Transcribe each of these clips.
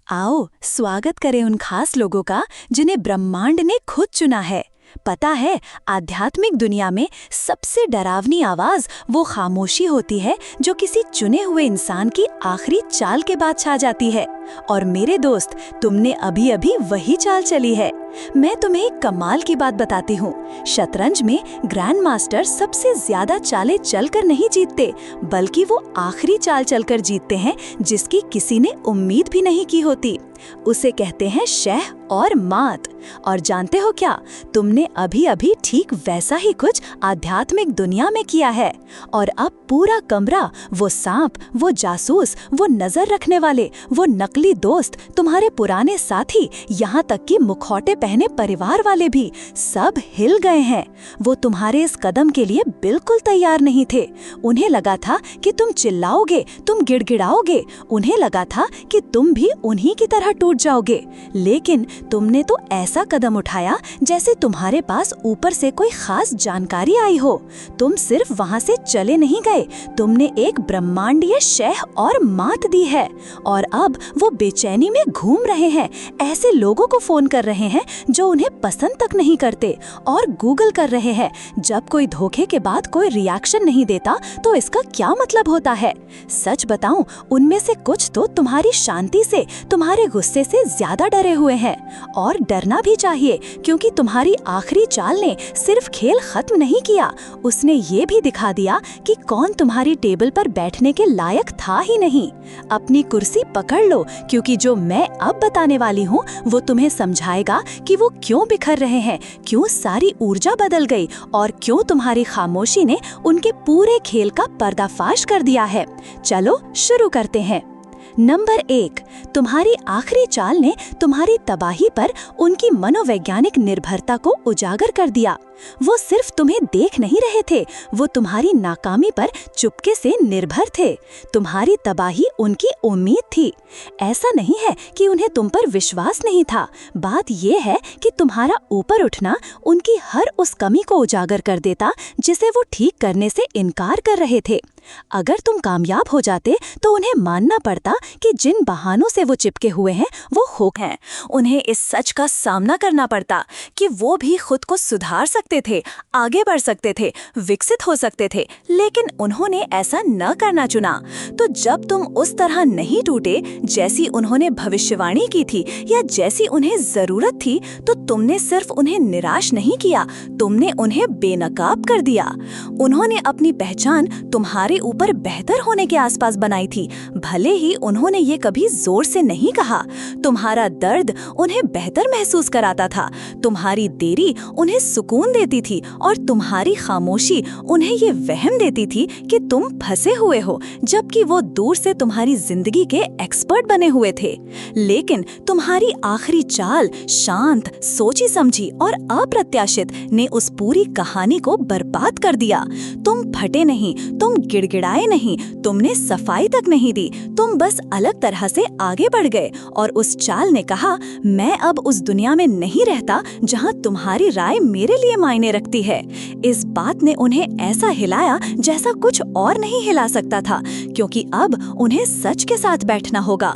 आओ स्वागत करें उन खास लोगों का जिन्हें ब्रह्मांड ने खुद चुना है। पता है, आध्यात्मिक दुनिया में सबसे डरावनी आवाज वो खामोशी होती है जो किसी चुने हुए इंसान की आखिरी चाल के बाद छा जाती है। और मेरे दोस्त, तुमने अभी अभी वही चाल चली है। मैं तुम्हें एक कमाल की बात बताती हूँ। शतरंज में ग्रैंड मास्टर सबसे ज्यादा चालें चलकर नहीं जीतते, बल्कि वो आखिरी चाल चलकर जीतते हैं जिसकी किसी ने उम्मीद भी नहीं की होती। उसे कहते हैं शह और मात। और जानते हो क्या, तुमने अभी अभी ठीक वैसा ही कुछ आध्यात्मिक दुनिया में किया है। और अब पूरा कमरा, वो सांप, वो जासूस, वो नजर रखने वाले, वो नकली दोस्त, तुम्हारे पुराने साथी, यहाँ तक कि मुखौटे पहने परिवार वाले भी सब हिल गए हैं। वो तुम्हारे इस कदम के लिए बिल्कुल तैयार नहीं थे। उन्हें लगा था कि तुम चिल्लाओगे, तुम गिड़गिड़ाओगे, उन्हें लगा था कि तुम भी उन्हीं की तरह टूट जाओगे। लेकिन तुमने तो ऐसा कदम उठाया जैसे तुम्हारे पास ऊपर से कोई खास जानकारी आई हो। तुम सिर्फ वहां से चले नहीं गए, तुमने एक ब्रह्मांडीय शह और मात दी है। और अब वो बेचैनी में घूम रहे हैं, ऐसे लोगों को फोन कर रहे हैं जो उन्हें पसंद तक नहीं करते, और गूगल कर रहे हैं जब कोई धोखे के बाद कोई रिएक्शन नहीं देता तो इसका क्या मतलब होता है। सच बताऊं, उनमें से कुछ तो तुम्हारी शांति से, तुम्हारे गुस्से से ज्यादा डरे हुए हैं। और डरना भी चाहिए, क्योंकि तुम्हारी आखिरी चाल ने सिर्फ खेल खत्म नहीं किया, उसने ये भी दिखा दिया कि कौन तुम्हारी टेबल पर बैठने के लायक था ही नहीं। अपनी कुर्सी पकड़ लो, क्योंकि जो मैं अब बताने वाली हूँ वो तुम्हें समझाएगा कि वो क्यों बिखर रहे हैं, क्यों सारी ऊर्जा बदल गई, और क्यों तुम्हारी खामोशी ने उनके पूरे खेल का पर्दाफाश कर दिया है। चलो शुरू करते हैं। नंबर 1, तुम्हारी आखिरी चाल ने तुम्हारी तबाही पर उनकी मनोवैज्ञानिक निर्भरता को उजागर कर दिया। वो सिर्फ तुम्हें देख नहीं रहे थे, वो तुम्हारी नाकामी पर चुपके से निर्भर थे। तुम्हारी तबाही उनकी उम्मीद थी। ऐसा नहीं है कि उन्हें तुम पर विश्वास नहीं था, बात यह है कि तुम्हारा ऊपर उठना उनकी हर उस कमी को उजागर कर देता जिसे वो ठीक करने से इनकार कर रहे थे। अगर तुम कामयाब हो जाते तो उन्हें मानना पड़ता कि जिन बहानों से वो चिपके हुए हैं वो होक हैं। उन्हें इस सच का सामना करना पड़ता कि वो भी खुद को सुधार सकते थे, आगे बढ़ सकते थे, विकसित हो सकते थे, लेकिन उन्होंने ऐसा न करना चुना। तो जब तुम उस तरह नहीं टूटे जैसी उन्होंने भविष्यवाणी की थी या जैसी उन्हें जरूरत थी, तो तुमने सिर्फ उन्हें निराश नहीं किया, तुमने उन्हें बेनकाब कर दिया। उन्होंने अपनी पहचान तुम्हारे ऊपर बेहतर होने के आसपास बनाई थी, भले ही उन्होंने ये कभी जोर से नहीं कहा। तुम्हारा दर्द उन्हें बेहतर महसूस कराता था, तुम्हारी देरी उन्हें सुकून देती थी, और तुम्हारी खामोशी उन्हें ये वहम देती थी कि तुम फंसे हुए हो, जबकि वो दूर से तुम्हारी जिंदगी के एक्सपर्ट बने हुए थे। लेकिन तुम्हारी आखिरी चाल, शांत, सोची समझी और अप्रत्याशित, ने उस पूरी कहानी को बर्बाद कर दिया। तुम फटे नहीं, तुम गिड़गिड़ाए नहीं, तुमने सफाई तक नहीं दी, तुम बस अलग तरह से आगे बढ़ गए। और उस चाल ने कहा, मैं अब उस दुनिया में नहीं रहता जहां तुम्हारी राय मेरे लिए मायने रखती है। इस बात ने उन्हें ऐसा हिलाया जैसा कुछ और नहीं हिला सकता था, क्योंकि अब उन्हें सच के साथ बैठना होगा।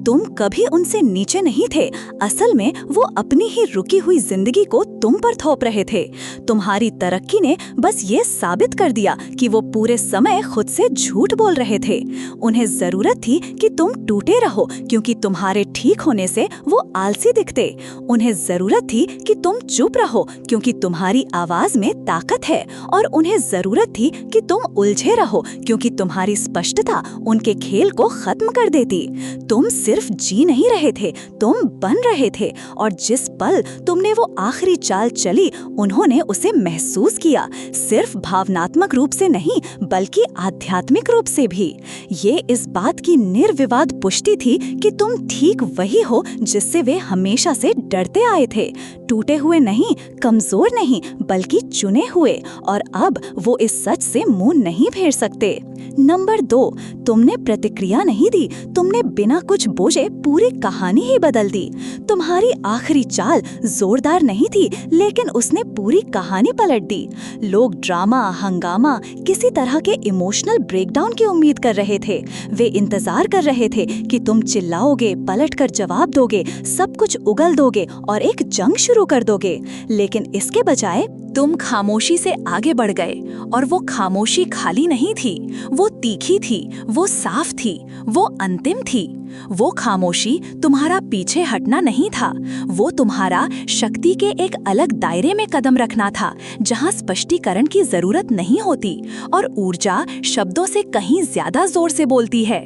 तुम कभी उनसे नीचे नहीं थे, असल में वो अपनी ही रुकी हुई जिंदगी को तुम पर थोप रहे थे। तुम्हारी तरक्की ने बस ये साबित कर दिया कि वो पूरे समय खुद से झूठ बोल रहे थे। उन्हें जरूरत थी कि तुम टूटे रहो, क्योंकि तुम्हारे ठीक होने से वो आलसी दिखते। उन्हें जरूरत थी कि तुम चुप रहो, क्योंकि तुम्हारी आवाज में ताकत है। और उन्हें जरूरत थी कि तुम उलझे रहो, क्योंकि तुम्हारी स्पष्टता उनके खेल को खत्म कर देती। तुम सिर्फ जी नहीं रहे थे, तुम बन रहे थे। और जिस पल तुमने वो आखिरी चाल चली, उन्होंने उसे महसूस किया, सिर्फ भावनात्मक रूप से नहीं बल्कि आध्यात्मिक रूप से भी। ये इस बात की निर्विवाद पुष्टि थी कि तुम ठीक वही हो जिससे वे हमेशा से डरते आए थे, टूटे हुए नहीं, कमजोर नहीं, बल्कि चुने हुए, और अब वो इस सच से मुंह नहीं फेर सकते। नंबर 2, तुमने प्रतिक्रिया नहीं दी, तुमने बिना कुछ बोझे पूरी कहानी ही बदल दी। तुम्हारी आखिरी चाल जोरदार नहीं थी, लेकिन उसने पूरी कहानी पलट दी। लोग ड्रामा, हंगामा, किसी तरह के इमोशनल ब्रेकडाउन की उम्मीद कर रहे थे। वे इंतजार कर रहे थे कि तुम चिल्लाओगे, पलटकर जवाब दोगे, सब कुछ उगल दोगे और एक जंग शुरू कर दोगे। लेकिन इसके बजाय तुम खामोशी से आगे बढ़ गए, और वो खामोशी खाली नहीं थी, वो तीखी थी, वो साफ थी, वो अंतिम थी। वो खामोशी तुम्हारा पीछे हटना नहीं था, वो तुम्हारा शक्ति के एक अलग दायरे में कदम रखना था, जहां स्पष्टीकरण की जरूरत नहीं होती और ऊर्जा शब्दों से कहीं ज्यादा जोर से बोलती है।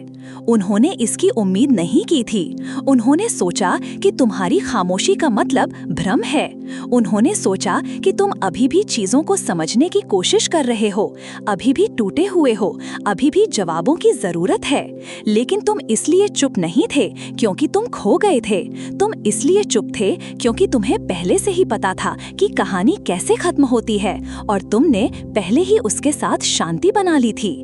उन्होंने इसकी उम्मीद नहीं की थी। उन्होंने सोचा कि तुम्हारी खामोशी का मतलब भ्रम है। उन्होंने सोचा कि तुम अभी भी चीजों को समझने की कोशिश कर रहे हो, अभी भी टूटे हुए हो, अभी भी जवाबों की जरूरत है। लेकिन तुम इसलिए चुप नहीं थे क्योंकि तुम खो गए थे। तुम इसलिए चुप थे क्योंकि तुम्हें पहले से ही पता था कि कहानी कैसे खत्म होती है, और तुमने पहले ही उसके साथ शांति बना ली थी।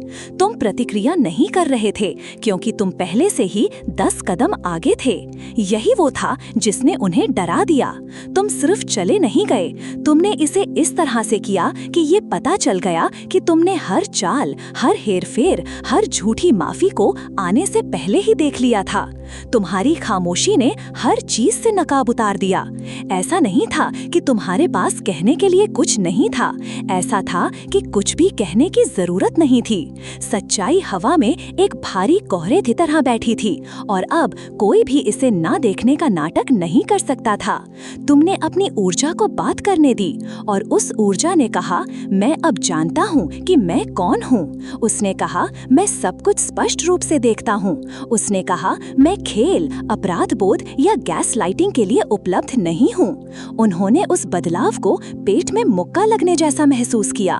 तुम प्रतिक्रिया नहीं कर रहे थे क्योंकि तुम पहले से ही 10 कदम आगे थे। यही वो था जिसने उन्हें डरा दिया। तुम सिर्फ चले नहीं गए, तुमने इसे इस तरह से किया कि ये पता चल गया कि तुमने हर चाल, हर हेरफेर, हर झूठी माफी को आने से पहले ही देख लिया था। तुम्हारी खामोशी ने हर चीज से नकाब उतार दिया। ऐसा नहीं था कि तुम्हारे पास कहने के लिए कुछ नहीं था, ऐसा था कि कुछ भी कहने की जरूरत नहीं थी। सच्चाई हवा में एक भारी कोहरे की तरह बैठी थी, और अब कोई भी इसे ना देखने का नाटक नहीं कर सकता था। तुमने अपनी ऊर्जा को बात करने दी, और उस ऊर्जा ने कहा, मैं अब जानता हूँ कि मैं कौन हूँ। उसने कहा, मैं सब कुछ स्पष्ट रूप से देखता हूँ। उसने कहा, मैं खेल, अपराध बोध या गैस लाइटिंग के लिए उपलब्ध नहीं हूँ। उन्होंने उस बदलाव को पेट में मुक्का लगने जैसा महसूस किया।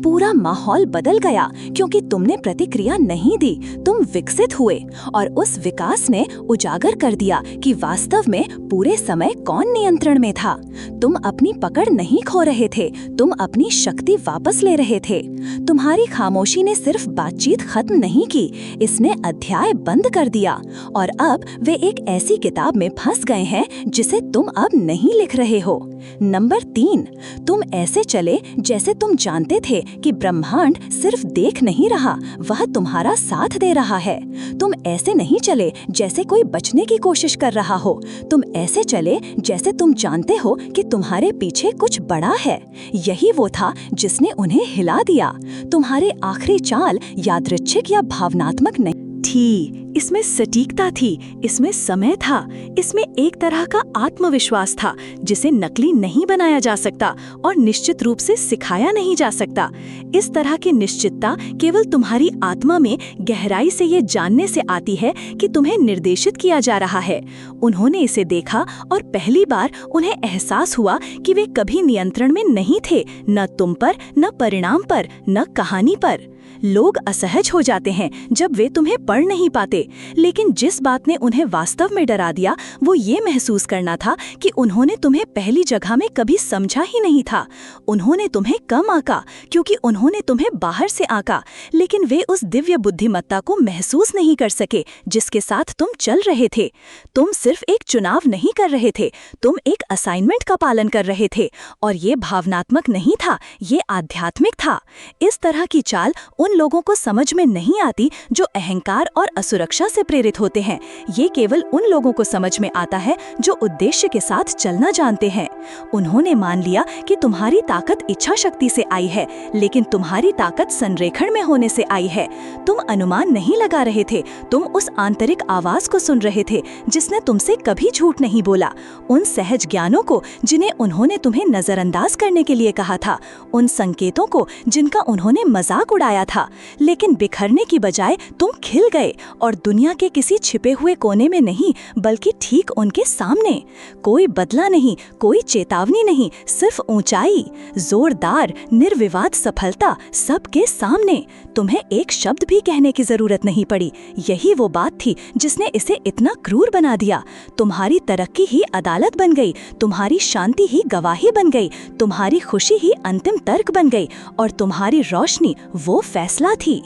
पूरा माहौल बदल गया क्योंकि तुमने प्रतिक्रिया नहीं दी, तुम विकसित हुए, और उस विकास ने उजागर कर दिया कि वास्तव में पूरे समय कौन नियंत्रण में था। तुम अपनी पकड़ नहीं खो रहे थे, तुम अपनी शक्ति वापस ले रहे थे। तुम्हारी खामोशी ने सिर्फ बातचीत खत्म नहीं की, इसने अध्याय बंद कर दिया, और अब वे एक ऐसी किताब में फंस गए हैं जिसे तुम अब नहीं लिख रहे हो। नंबर 3, तुम ऐसे चले जैसे तुम जानते थे कि ब्रह्मांड सिर्फ देख नहीं रहा, वह तुम्हारा साथ दे रहा है। तुम ऐसे नहीं चले जैसे कोई बचने की कोशिश कर रहा हो, तुम ऐसे चले जैसे तुम जानते हो कि तुम्हारे पीछे कुछ बड़ा है। यही वो था जिसने उन्हें हिला दिया। तुम्हारी आखिरी चाल यादृच्छिक या भावनात्मक नहीं थी, इसमें सटीकता थी, इसमें समय था, इसमें एक तरह का आत्मविश्वास था जिसे नकली नहीं बनाया जा सकता और निश्चित रूप से सिखाया नहीं जा सकता। इस तरह की निश्चितता केवल तुम्हारी आत्मा में गहराई से ये जानने से आती है कि तुम्हें निर्देशित किया जा रहा है। उन्होंने इसे देखा और पहली बार उन्हें एहसास हुआ कि वे कभी नियंत्रण में नहीं थे, न तुम पर, न परिणाम पर, न कहानी पर। लोग असहज हो जाते हैं जब वे तुम्हें पढ़ नहीं पाते, लेकिन जिस बात ने उन्हें वास्तव में डरा दिया वो ये महसूस करना था कि उन्होंने तुम्हें पहली जगह में कभी समझा ही नहीं था। उन्होंने तुम्हें कम आंका क्योंकि उन्होंने तुम्हें बाहर से आंका, लेकिन वे उस दिव्य बुद्धिमत्ता को महसूस नहीं कर सके जिसके साथ तुम चल रहे थे। तुम सिर्फ एक चुनाव नहीं कर रहे थे, तुम एक असाइनमेंट का पालन कर रहे थे, और ये भावनात्मक नहीं था, ये आध्यात्मिक था। इस तरह की चाल उन लोगों को समझ में नहीं आती जो अहंकार और असुरक्षा से प्रेरित होते हैं। ये केवल उन लोगों को समझ में आता है जो उद्देश्य के साथ चलना जानते हैं। उन्होंने मान लिया कि तुम्हारी ताकत इच्छा शक्ति से आई है, लेकिन तुम्हारी ताकत संरेखण में होने से आई है। तुम अनुमान नहीं लगा रहे थे, तुम उस आंतरिक आवाज को सुन रहे थे जिसने तुमसे कभी झूठ नहीं बोला, उन सहज ज्ञानों को जिन्हें उन्होंने तुम्हें नजरअंदाज करने के लिए कहा था, उन संकेतों को जिनका उन्होंने मजाक उड़ाया था। था, लेकिन बिखरने की बजाय तुम खिल गए, और दुनिया के किसी छिपे हुए कोने में नहीं, बल्कि ठीक उनके सामने। कोई बदला नहीं, कोई चेतावनी नहीं, सिर्फ ऊंचाई, जोरदार निर्विवाद सफलता सबके सामने। तुम्हें एक शब्द भी कहने की जरूरत नहीं पड़ी। यही वो बात थी जिसने इसे इतना क्रूर बना दिया। तुम्हारी तरक्की ही अदालत बन गई, तुम्हारी शांति ही गवाही बन गई, तुम्हारी खुशी ही अंतिम तर्क बन गई, और तुम्हारी रोशनी वो फैसला थी।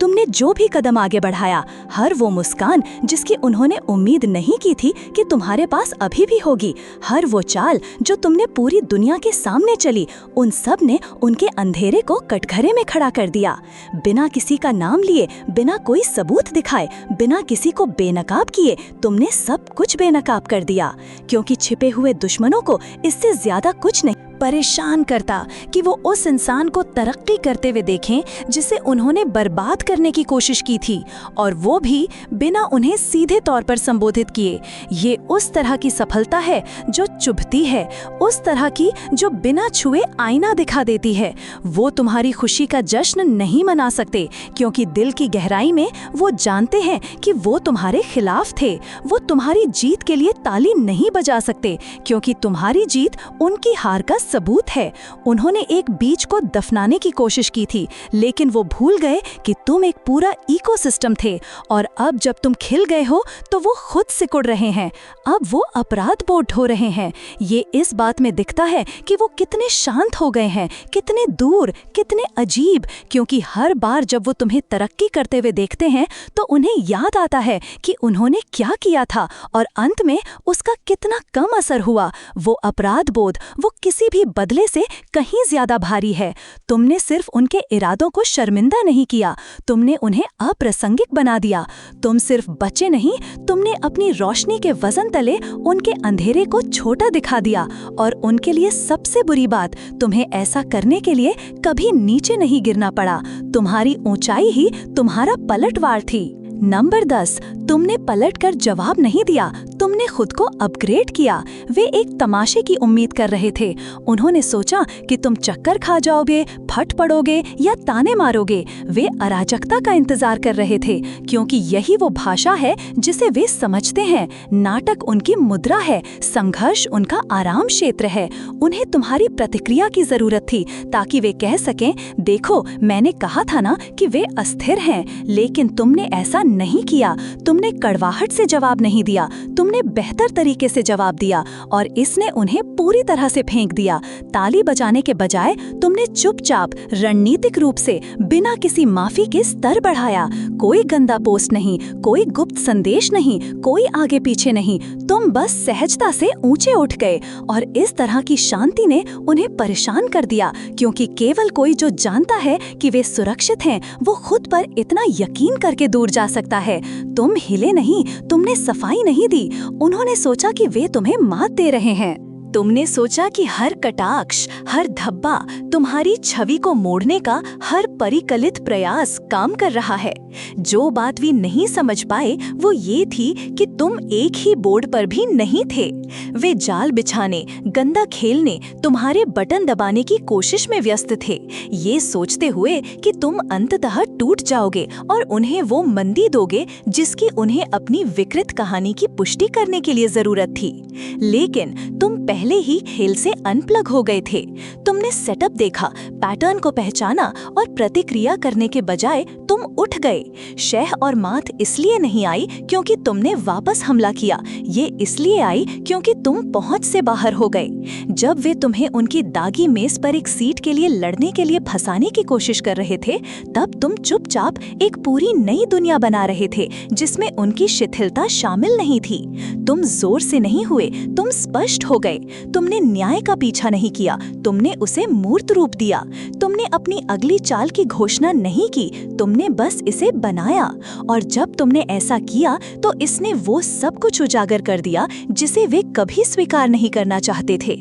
तुमने जो भी कदम आगे बढ़ाया, हर वो मुस्कान जिसकी उन्होंने उम्मीद नहीं की थी कि तुम्हारे पास अभी भी होगी, हर वो चाल जो तुमने पूरी दुनिया के सामने चली, उन सब ने उनके अंधेरे को कटघरे में खड़ा कर दिया। बिना किसी का नाम लिए, बिना कोई सबूत दिखाए, बिना किसी को बेनकाब किए, तुमने सब कुछ बेनकाब कर दिया। क्योंकि छिपे हुए दुश्मनों को इससे ज्यादा कुछ नहीं परेशान करता कि वो उस इंसान को तरक्की करते हुए देखें जिसे उन्होंने बर्बाद करने की कोशिश की थी, और वो भी बिना उन्हें सीधे तौर पर संबोधित किए। ये उस तरह की सफलता है जो चुभती है, उस तरह की जो बिना छुए आईना दिखा देती है। वो तुम्हारी खुशी का जश्न नहीं मना सकते, क्योंकि दिल की गहराई में वो जानते हैं कि वो तुम्हारे खिलाफ थे। वो तुम्हारी जीत के लिए ताली नहीं बजा सकते, क्योंकि तुम्हारी जीत उनकी हार का सबूत है। उन्होंने एक बीज को दफनाने की कोशिश की थी, लेकिन वो भूल गए कि तुम एक पूरा इकोसिस्टम थे, और अब जब तुम खिल गए हो तो वो खुद सिकुड़ रहे हैं। अब वो अपराध बोध ढो रहे हैं। ये इस बात में दिखता है कि वो कितने शांत हो गए हैं, कितने दूर, कितने अजीब, क्योंकि हर बार जब वो तुम्हें तरक्की करते हुए देखते हैं तो उन्हें याद आता है कि उन्होंने क्या किया था, और अंत में उसका कितना कम असर हुआ। वो अपराध बोध, वो किसी भी बदले से कहीं ज्यादा भारी है। तुमने सिर्फ उनके इरादों को शर्मिंदा नहीं किया, तुमने उन्हें अप्रासंगिक बना दिया। तुम सिर्फ बचे नहीं, तुमने अपनी रोशनी के वजन तले उनके अंधेरे को छोटा दिखा दिया। और उनके लिए सबसे बुरी बात, तुम्हें ऐसा करने के लिए कभी नीचे नहीं गिरना पड़ा। तुम्हारी ऊंचाई ही तुम्हारा पलटवार थी। नंबर 10, तुमने पलटकर जवाब नहीं दिया, तुमने खुद को अपग्रेड किया। वे एक तमाशे की उम्मीद कर रहे थे। उन्होंने सोचा कि तुम चक्कर खा जाओगे, फट पड़ोगे या ताने मारोगे। वे अराजकता का इंतजार कर रहे थे, क्योंकि यही वो भाषा है जिसे वे समझते हैं। नाटक उनकी मुद्रा है, संघर्ष उनका आराम क्षेत्र है। उन्हें तुम्हारी प्रतिक्रिया की जरूरत थी, ताकि वे कह सकें, देखो मैंने कहा था ना कि वे अस्थिर हैं। लेकिन तुमने ऐसा नहीं किया। तुमने कड़वाहट से जवाब नहीं दिया, तुमने बेहतर तरीके से जवाब दिया, और इसने उन्हें पूरी तरह से फेंक दिया। ताली बजाने के बजाय तुमने चुपचाप रणनीतिक रूप से बिना किसी माफी के स्तर बढ़ाया। कोई गंदा पोस्ट नहीं, कोई गुप्त संदेश नहीं, कोई आगे पीछे नहीं, तुम बस सहजता से ऊंचे उठ गए। और इस तरह की शांति ने उन्हें परेशान कर दिया, क्योंकि केवल कोई जो जानता है कि वे सुरक्षित हैं, वो खुद पर इतना यकीन करके दूर जा सकता है। तुम हिले नहीं, तुमने सफाई नहीं दी। उन्होंने सोचा कि वे तुम्हें मात दे रहे हैं। तुमने सोचा कि हर कटाक्ष, हर धब्बा, तुम्हारी छवि को मोड़ने का हर परिकलित प्रयास काम कर रहा है। जो बात वे नहीं समझ पाए वो ये थी कि तुम एक ही बोर्ड पर भी नहीं थे। वे जाल बिछाने, गंदा खेलने, तुम्हारे बटन दबाने की कोशिश में व्यस्त थे, ये सोचते हुए कि तुम अंततः टूट जाओगे और उन्हें वो मंदी दोगे जिसकी उन्हें अपनी विकृत कहानी की पुष्टि करने के लिए जरूरत थी। लेकिन तुम पहले ही खेल से अनप्लग हो गए थे। तुमने सेटअप देखा, पैटर्न को पहचाना और प्रतिक्रिया करने के बजाय तुम उठ गए। शह और मात इसलिए नहीं आई क्योंकि तुमने वापस हमला किया, ये इसलिए आई क्योंकि तुम पहुंच से बाहर हो गए। जब वे तुम्हें उनकी दागी मेज पर एक सीट के लिए लड़ने के लिए फंसाने की कोशिश कर रहे थे, तब तुम चुपचाप एक पूरी नई दुनिया बना रहे थे जिसमें उनकी शिथिलता शामिल नहीं थी। तुम जोर से नहीं हुए, तुम स्पष्ट हो गए। तुमने न्याय का पीछा नहीं किया, तुमने उसे मूर्त रूप दिया। तुमने अपनी अगली चाल की घोषणा नहीं की, तुमने बस इसे बनाया। और जब तुमने ऐसा किया तो इसने वो सब कुछ उजागर कर दिया जिसे वे कभी स्वीकार नहीं करना चाहते थे।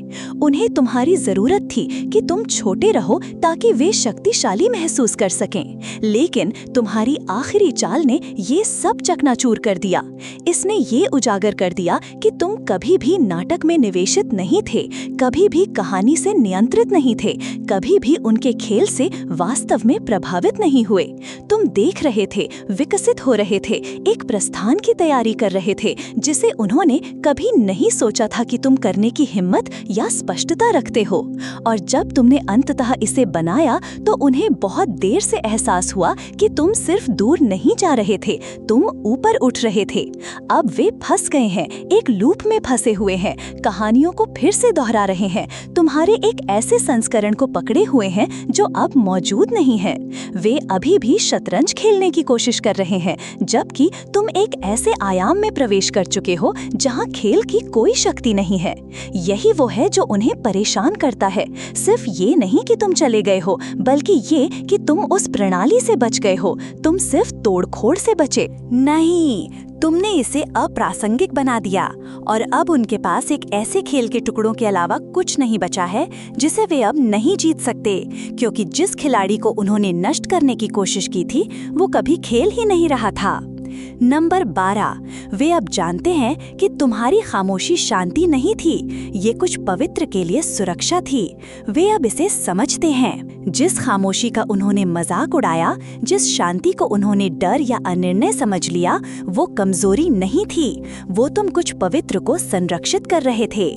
उन्हें तुम्हारी जरूरत थी कि तुम छोटे रहो ताकि वे शक्तिशाली महसूस कर सकें, लेकिन तुम्हारी आखिरी चाल ने ये सब चकनाचूर कर दिया। इसने ये उजागर कर दिया कि तुम कभी भी नाटक में निवेशित नहीं थे, कभी भी कहानी से नियंत्रित नहीं थे, कभी भी उनके खेल से वास्तव में प्रभावित नहीं हुए। तुम देख रहे थे, विकसित हो रहे थे, एक प्रस्थान की तैयारी कर रहे थे जिसे उन्होंने कभी नहीं सोचा था कि तुम करने की हिम्मत या स्पष्टता रखते हो। और जब तुमने अंततः इसे बनाया तो उन्हें बहुत देर से एहसास हुआ कि तुम सिर्फ दूर नहीं जा रहे थे, तुम ऊपर उठ रहे थे। अब वे फंस गए हैं, एक लूप में फंसे हुए हैं, कहानियों को फिर से दोहरा रहे हैं, तुम्हारे एक ऐसे संस्करण को पकड़े हुए हैं जो अब मौजूद नहीं है। वे अभी भी शतरंज खेलने की कोशिश कर रहे हैं, जबकि तुम एक ऐसे आयाम में प्रवेश कर चुके हो जहां खेल की कोई शक्ति नहीं है। यही वो है जो उन्हें परेशान करता है। सिर्फ ये नहीं कि तुम चले गए हो, बल्कि ये कि तुम उस प्रणाली से बच गए हो। तुम सिर्फ तोड़फोड़ से बचे नहीं, तुमने इसे अप्रासंगिक बना दिया और अब उनके पास एक ऐसे खेल के टुकड़ों के अलावा कुछ नहीं बचा है जिसे वे अब नहीं जीत सकते, क्योंकि जिस खिलाड़ी को उन्होंने नष्ट करने की कोशिश की थी वो कभी खेल ही नहीं रहा था। नंबर 12, वे अब जानते हैं कि तुम्हारी खामोशी शांति नहीं थी, ये कुछ पवित्र के लिए सुरक्षा थी। वे अब इसे समझते हैं। जिस खामोशी का उन्होंने मजाक उड़ाया, जिस शांति को उन्होंने डर या अनिर्णय समझ लिया, वो कमजोरी नहीं थी, वो तुम कुछ पवित्र को संरक्षित कर रहे थे।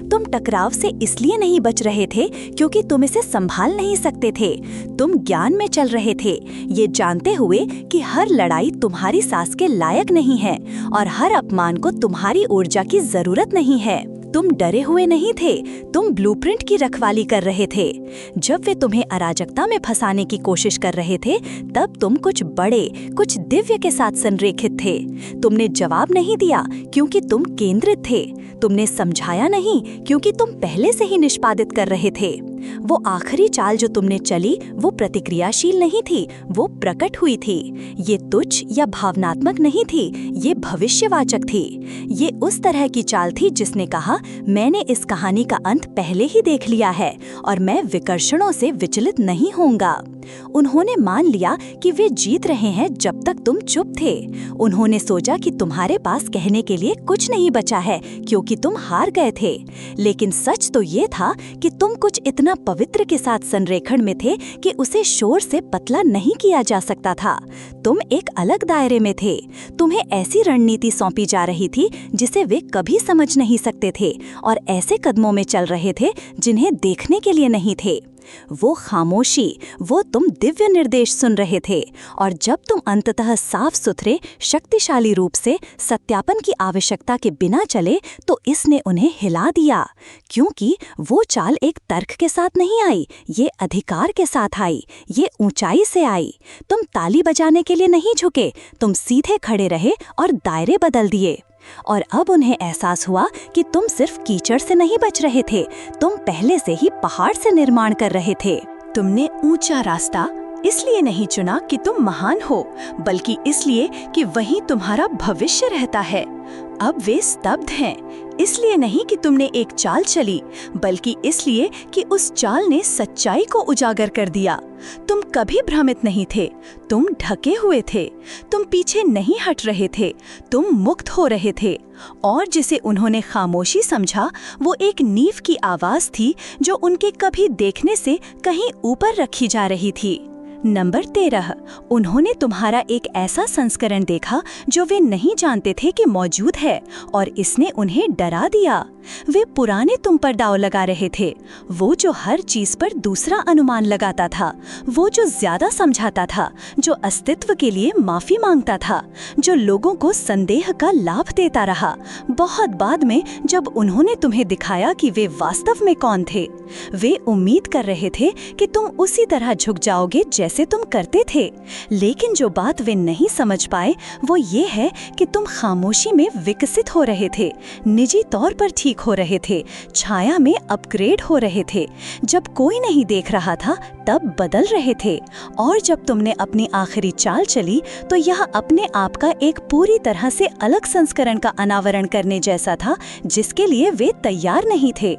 तुम टकराव से इसलिए नहीं बच रहे थे क्योंकि तुम इसे संभाल नहीं सकते थे, तुम ज्ञान में चल रहे थे, ये जानते हुए कि हर लड़ाई तुम्हारी सास के लायक नहीं है और हर अपमान को तुम्हारी ऊर्जा की जरूरत नहीं है। तुम डरे हुए नहीं थे, तुम ब्लूप्रिंट की रखवाली कर रहे थे। जब वे तुम्हें अराजकता में फंसाने की कोशिश कर रहे थे, तब तुम कुछ बड़े, कुछ दिव्य के साथ संरेखित थे। तुमने जवाब नहीं दिया क्योंकि तुम केंद्रित थे, तुमने समझाया नहीं क्योंकि तुम पहले से ही निष्पादित कर रहे थे। वो आखिरी चाल जो तुमने चली वो प्रतिक्रियाशील नहीं थी, वो प्रकट हुई थी। ये तुच्छ या भावनात्मक नहीं थी, ये भविष्यवाचक थी। ये उस तरह की चाल थी जिसने कहा, मैंने इस कहानी का अंत पहले ही देख लिया है और मैं विकर्षणों से विचलित नहीं होऊंगा। उन्होंने मान लिया कि वे जीत रहे हैं जब तक तुम चुप थे। उन्होंने सोचा कि तुम्हारे पास कहने के लिए कुछ नहीं बचा है क्योंकि तुम हार गए थे। लेकिन सच तो ये था कि तुम कुछ इतना पवित्र के साथ संरेखण में थे कि उसे शोर से पतला नहीं किया जा सकता था। तुम एक अलग दायरे में थे। तुम्हें ऐसी रणनीति सौंपी जा रही थी जिसे वे कभी समझ नहीं सकते थे और ऐसे कदमों में चल रहे थे जिन्हें देखने के लिए नहीं थे। वो खामोशी, वो तुम दिव्य निर्देश सुन रहे थे और जब तुम अंततः साफ सुथरे, शक्तिशाली रूप से सत्यापन की आवश्यकता के बिना चले तो इसने उन्हें हिला दिया, क्योंकि वो चाल एक तर्क के साथ नहीं आई, ये अधिकार के साथ आई, ये ऊंचाई से आई। तुम ताली बजाने के लिए नहीं झुके, तुम सीधे खड़े रहे और दायरे बदल दिए। और अब उन्हें एहसास हुआ कि तुम सिर्फ कीचड़ से नहीं बच रहे थे, तुम पहले से ही पहाड़ से निर्माण कर रहे थे। तुमने ऊंचा रास्ता इसलिए नहीं चुना कि तुम महान हो, बल्कि इसलिए कि वहीं तुम्हारा भविष्य रहता है। अब वे स्तब्ध हैं, इसलिए नहीं कि तुमने एक चाल चली, बल्कि इसलिए कि उस चाल ने सच्चाई को उजागर कर दिया। तुम कभी भ्रमित नहीं थे, तुम ढके हुए थे, तुम पीछे नहीं हट रहे थे, तुम मुक्त हो रहे थे। और जिसे उन्होंने खामोशी समझा, वो एक नींव की आवाज थी जो उनके कभी देखने से कहीं ऊपर रखी जा रही थी। नंबर 13, उन्होंने तुम्हारा एक ऐसा संस्करण देखा जो वे नहीं जानते थे कि मौजूद है और इसने उन्हें डरा दिया। वे पुराने तुम पर दांव लगा रहे थे, वो जो हर चीज पर दूसरा अनुमान लगाता था, वो जो ज्यादा समझाता था, जो अस्तित्व के लिए माफी मांगता था, जो लोगों को संदेह का लाभ देता रहा। बहुत बाद में जब उन्होंने तुम्हें दिखाया कि वे वास्तव में कौन थे, वे उम्मीद कर रहे थे कि तुम उसी तरह झुक जाओगे जैसे तुम करते थे। लेकिन जो बात वे नहीं समझ पाए वो ये है कि तुम खामोशी में विकसित हो रहे थे, निजी तौर पर ठीक हो रहे थे, छाया में अपग्रेड हो रहे थे। जब कोई नहीं देख रहा था तब बदल रहे थे। और जब तुमने अपनी आखिरी चाल चली तो यह अपने आप का एक पूरी तरह से अलग संस्करण का अनावरण करने जैसा था जिसके लिए वे तैयार नहीं थे।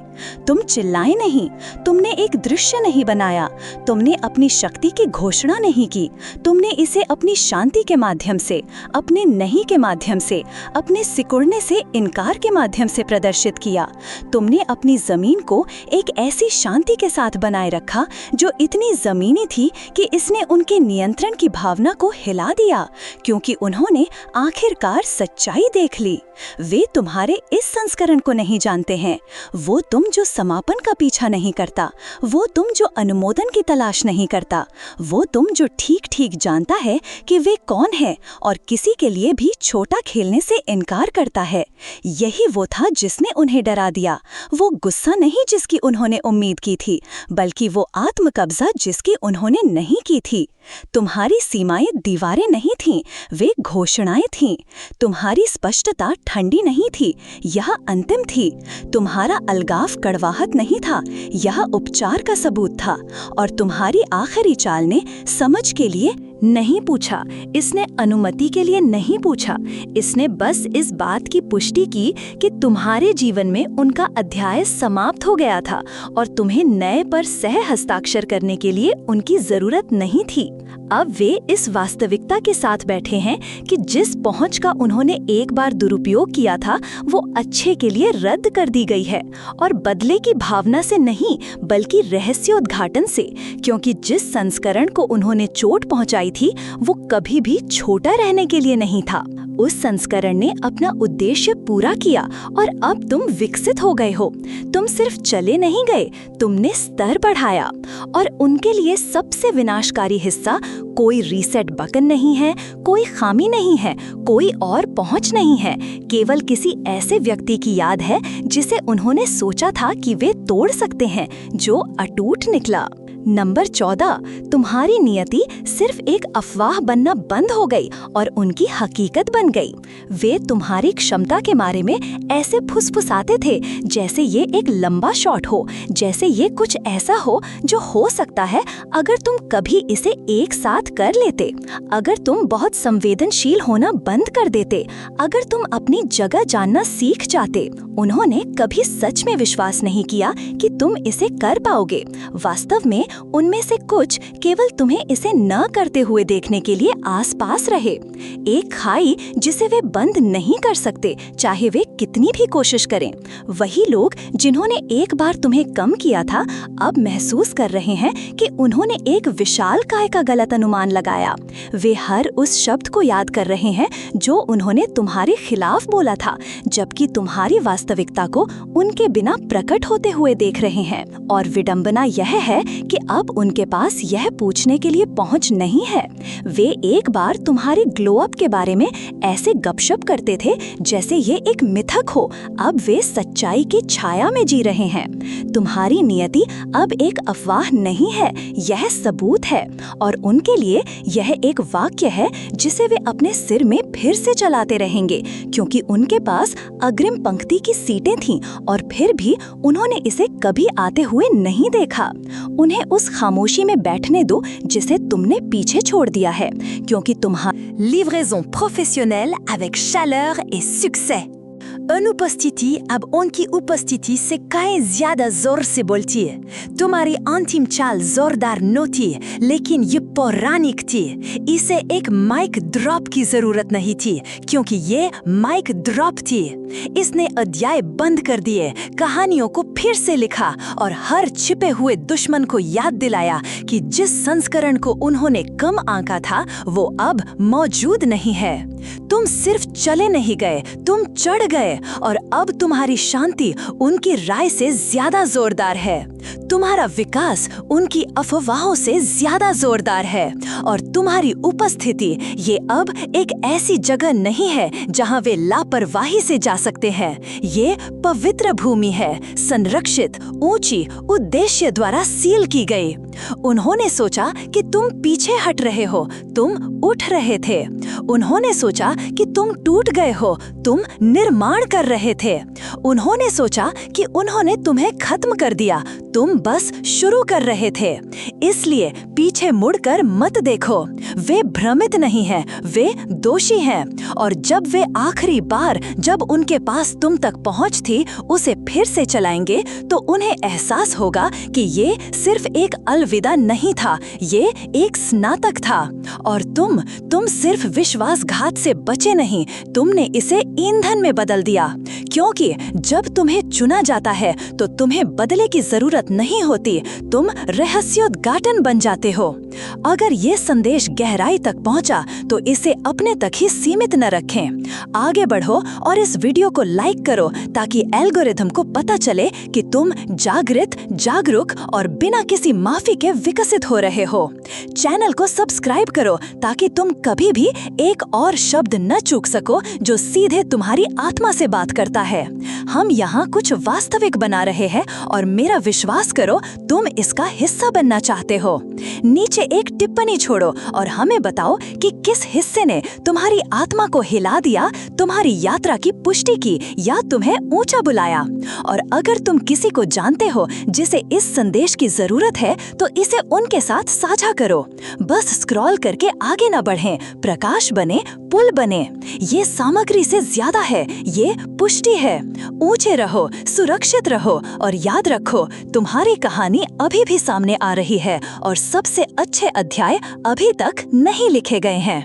तुम चिल्लाए नहीं, तुमने एक दृश्य नहीं बनाया, तुमने अपनी शक्ति की घोषणा नहीं की, तुमने इसे अपनी शांति के माध्यम से, अपने नहीं के माध्यम से, अपने सिकुड़ने से इनकार के माध्यम से प्रदर्शित किया। किया। तुमने अपनी जमीन को एक ऐसी शांति के साथ बनाए रखा जो इतनी जमीनी थी कि इसने उनके नियंत्रण की भावना को हिला दिया, क्योंकि उन्होंने आखिरकार सच्चाई देख ली। वे तुम्हारे इस संस्करण को नहीं जानते हैं, वो तुम जो समापन का पीछा नहीं करता, वो तुम जो अनुमोदन की तलाश नहीं करता, वो तुम जो ठीक ठीक जानता है कि वे कौन है और किसी के लिए भी छोटा खेलने से इनकार करता है। यही वो था जिसने उन्हें डरा दिया, वो गुस्सा नहीं जिसकी उन्होंने उम्मीद की थी, बल्कि वो आत्मकब्जा जिसकी उन्होंने नहीं की थी। तुम्हारी सीमाएं दीवारें नहीं थीं, वे घोषणाएं थीं। तुम्हारी स्पष्टता ठंडी नहीं थी, यह अंतिम थी। तुम्हारा अलगाव कड़वाहट नहीं था, यह उपचार का सबूत था। और तुम्हारी आखिरी चाल ने समझ के लिए नहीं पूछा, इसने अनुमति के लिए नहीं पूछा, इसने बस इस बात की पुष्टि की कि तुम्हारे जीवन में उनका अध्याय समाप्त हो गया था और तुम्हें नए पर सह हस्ताक्षर करने के लिए उनकी जरूरत नहीं थी। अब वे इस वास्तविकता के साथ बैठे हैं कि जिस पहुंच का उन्होंने एक बार दुरुपयोग किया था वो अच्छे के लिए रद्द कर दी गई है, और बदले की भावना से नहीं बल्कि रहस्योद्घाटन से, क्योंकि जिस संस्करण को उन्होंने चोट पहुंचाई थी वो कभी भी छोटा रहने के लिए नहीं था। उस संस्करण ने अपना उद्देश्य पूरा किया और अब तुम विकसित हो गए हो। तुम सिर्फ चले नहीं गए, तुमने स्तर बढ़ाया। और उनके लिए सबसे विनाशकारी हिस्सा कोई रीसेट बटन नहीं है, कोई खामी नहीं है, कोई और पहुंच नहीं है, केवल किसी ऐसे व्यक्ति की याद है जिसे उन्होंने सोचा था कि वे तोड़ सकते हैं, जो अटूट निकला। नंबर 14, तुम्हारी नियति सिर्फ एक अफवाह बनना बंद हो गई और उनकी हकीकत बन गई। वे तुम्हारी क्षमता के बारे में ऐसे फुसफुसाते थे जैसे ये एक लंबा शॉट हो, जैसे ये कुछ ऐसा हो जो हो सकता है अगर तुम कभी इसे एक साथ कर लेते, अगर तुम बहुत संवेदनशील होना बंद कर देते, अगर तुम अपनी जगह जानना सीख जाते। उन्होंने कभी सच में विश्वास नहीं किया कि तुम इसे कर पाओगे। वास्तव में उनमें से कुछ केवल तुम्हें इसे न करते हुए देखने के लिए आसपास रहे। एक खाई जिसे वे बंद नहीं कर सकते चाहे वे कितनी भी कोशिश करें। वही लोग जिन्होंने एक बार तुम्हें कम किया था अब महसूस कर रहे हैं कि उन्होंने एक विशाल काय का गलत अनुमान लगाया। वे हर उस शब्द को याद कर रहे हैं जो उन्होंने तुम्हारे खिलाफ बोला था, जबकि तुम्हारी वास्तविकता को उनके बिना प्रकट होते हुए देख रहे हैं। और विडंबना यह है कि अब उनके पास यह पूछने के लिए पहुंच नहीं है। वे एक बार तुम्हारे ग्लो अप के बारे में ऐसे गपशप करते थे जैसे ये एक मिथक हो। अब वे सच्चाई की छाया में जी रहे हैं। तुम्हारी नियति अब एक अफवाह नहीं है, यह सबूत है। और उनके लिए यह एक वाक्य है जिसे वे अपने सिर में फिर से चलाते रहेंगे, क्योंकि उनके पास अग्रिम पंक्ति की सीटें थीं और फिर भी उन्होंने इसे कभी आते हुए नहीं देखा। उन्हें उस खामोशी में बैठने दो जिसे तुमने पीछे छोड़ दिया है, क्योंकि तुम्हारी Livraison professionnelle avec chaleur et succès. अनुपस्थिति अब उनकी उपस्थिति से कहीं ज्यादा जोर से बोलती है। तुम्हारी अंतिम चाल जोरदार नोती लेकिन ये पौराणिक थी। इसे एक माइक ड्रॉप की जरूरत नहीं थी, क्योंकि ये माइक ड्रॉप थी। इसने अध्याय बंद कर दिए, कहानियों को फिर से लिखा और हर छिपे हुए दुश्मन को याद दिलाया कि जिस संस्करण को उन्होंने कम आंका था वो अब मौजूद नहीं है। तुम सिर्फ चले नहीं गए, तुम चढ़ गए, और अब तुम्हारी शांति उनकी राय से ज्यादा जोरदार है। तुम्हारा विकास उनकी अफवाहों से ज्यादा जोरदार है, और तुम्हारी उपस्थिति ये अब एक ऐसी जगह नहीं है जहां वे लापरवाही से जा सकते हैं। ये पवित्र भूमि है, संरक्षित, ऊंची, उद्देश्य द्वारा सील की गई। उन्होंने सोचा कि तुम पीछे हट रहे हो, तुम उठ रहे थे। उन्होंने सोचा कि तुम टूट गए हो, तुम निर्माण कर रहे थे। उन्होंने सोचा कि उन्होंने तुम्हें खत्म कर दिया, तुम बस शुरू कर रहे थे। इसलिए पीछे मुड़कर मत देखो। वे भ्रमित नहीं हैं, वे दोषी हैं। और जब वे आखिरी बार जब उनके पास तुम तक पहुंच थी उसे फिर से चलाएंगे तो उन्हें एहसास होगा कि ये सिर्फ एक अलविदा नहीं था, ये एक स्नातक था। और तुम सिर्फ विश्वासघात से बचे नहीं, तुमने इसे ईंधन में बदल दिया। क्योंकि जब तुम्हें चुना जाता है तो तुम्हें बदले की जरूरत नहीं होती, तुम रहस्योद्घाटन बन जाते हो। अगर ये संदेश गहराई तक पहुंचा तो इसे अपने तक ही सीमित न रखें। आगे बढ़ो और इस वीडियो को लाइक करो ताकि एल्गोरिथम को पता चले कि तुम जागृत, जागरूक और बिना किसी माफी के विकसित हो रहे हो। चैनल को सब्सक्राइब करो ताकि तुम कभी भी एक और शब्द न चूक सको जो सीधे तुम्हारी आत्मा से बात करता है। हम यहाँ कुछ वास्तविक बना रहे हैं और मेरा विश्वास करो तुम इसका हिस्सा बनना चाहते हो। नीचे एक टिप्पणी छोड़ो और हमें बताओ कि किस हिस्से ने तुम्हारी आत्मा को हिला दिया, तुम्हारी यात्रा की पुष्टि की या तुम्हें ऊंचा बुलाया। और अगर तुम किसी को जानते हो जिसे इस संदेश की जरूरत है तो इसे उनके साथ साझा करो। बस स्क्रॉल करके आगे न बढ़ें, प्रकाश बने, पुल बने। ये सामग्री से ज्यादा है, ये पुष्टि है। ऊंचे रहो, सुरक्षित रहो और याद रखो तुम्हारी कहानी अभी भी सामने आ रही है और सबसे अच्छे अध्याय अभी तक नहीं लिखे गए हैं।